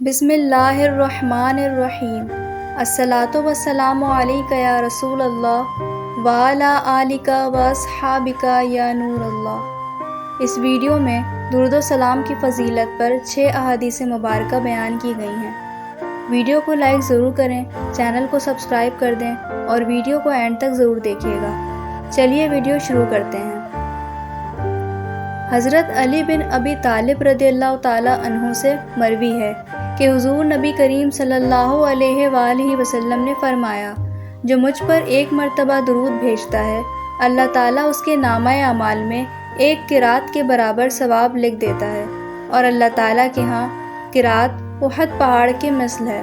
بسم اللہ الرحمن الرحیم۔ الصلاۃ والسلام علیک یا رسول اللہ وعلی آلک واصحابک یا نور اللہ۔ اس ویڈیو میں درود و سلام کی فضیلت پر 6 احادیث مبارکہ بیان کی گئی ہیں۔ ویڈیو کو لائک ضرور کریں، چینل کو سبسکرائب کر دیں اور ویڈیو کو اینڈ تک ضرور دیکھیے گا۔ چلیے ویڈیو شروع کرتے ہیں۔ حضرت علی بن ابی طالب رضی اللہ تعالی عنہ سے مروی ہے کہ حضور نبی کریم صلی اللہ علیہ وآلہ وسلم نے فرمایا، جو مجھ پر ایک مرتبہ درود بھیجتا ہے، اللہ تعالیٰ اس کے نامہ اعمال میں ایک قرات کے برابر ثواب لکھ دیتا ہے، اور اللہ تعالیٰ کے ہاں قرات احد پہاڑ کے مثل ہے۔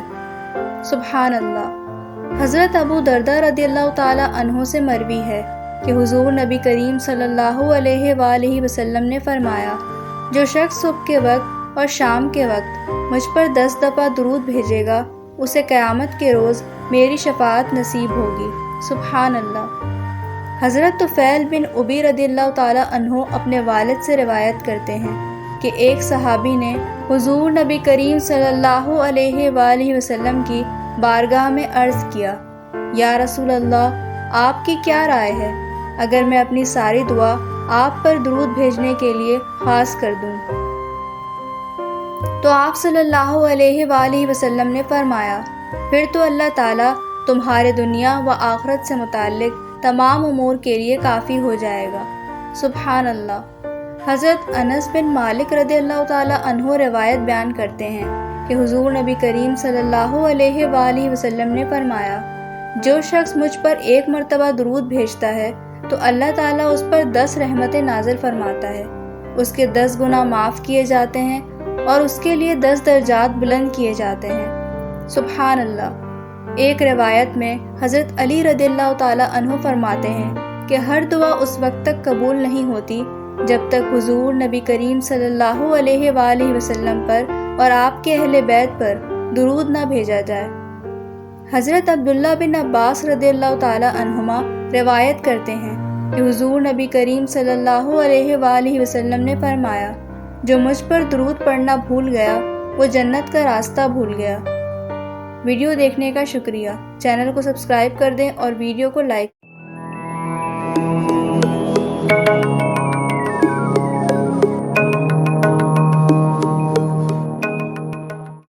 سبحان اللہ۔ حضرت ابو درداء رضی اللہ تعالی عنہ سے مروی ہے کہ حضور نبی کریم صلی اللہ علیہ وآلہ وسلم نے فرمایا، جو شخص صبح کے وقت اور شام کے وقت مجھ پر 10 دفعہ درود بھیجے گا، اسے قیامت کے روز میری شفاعت نصیب ہوگی۔ سبحان اللہ۔ حضرت طفیل بن ابی رضی اللہ تعالی عنہ اپنے والد سے روایت کرتے ہیں کہ ایک صحابی نے حضور نبی کریم صلی اللہ علیہ وآلہ وسلم کی بارگاہ میں عرض کیا، یا رسول اللہ، آپ کی کیا رائے ہے اگر میں اپنی ساری دعا آپ پر درود بھیجنے کے لیے خاص کر دوں؟ تو آپ صلی اللہ علیہ وآلہ وسلم نے فرمایا، پھر تو اللہ تعالیٰ تمہارے دنیا و آخرت سے متعلق تمام امور کے لیے کافی ہو جائے گا۔ سبحان اللہ۔ حضرت انس بن مالک رضی اللہ تعالی عنہ روایت بیان کرتے ہیں کہ حضور نبی کریم صلی اللہ علیہ وآلہ وسلم نے فرمایا، جو شخص مجھ پر ایک مرتبہ درود بھیجتا ہے تو اللہ تعالیٰ اس پر 10 رحمتیں نازل فرماتا ہے، اس کے 10 گناہ معاف کیے جاتے ہیں اور اس کے لیے 10 درجات بلند کیے جاتے ہیں۔ سبحان اللہ۔ ایک روایت میں حضرت علی رضی اللہ تعالی عنہ فرماتے ہیں کہ ہر دعا اس وقت تک قبول نہیں ہوتی جب تک حضور نبی کریم صلی اللہ علیہ وآلہ وسلم پر اور آپ کے اہل بیت پر درود نہ بھیجا جائے۔ حضرت عبداللہ بن عباس رضی اللہ تعالی عنہما روایت کرتے ہیں کہ حضور نبی کریم صلی اللہ علیہ وآلہ وسلم نے فرمایا، جو مجھ پر درود پڑھنا بھول گیا وہ جنت کا راستہ بھول گیا۔ ویڈیو دیکھنے کا شکریہ۔ چینل کو سبسکرائب کر دیں اور ویڈیو کو لائک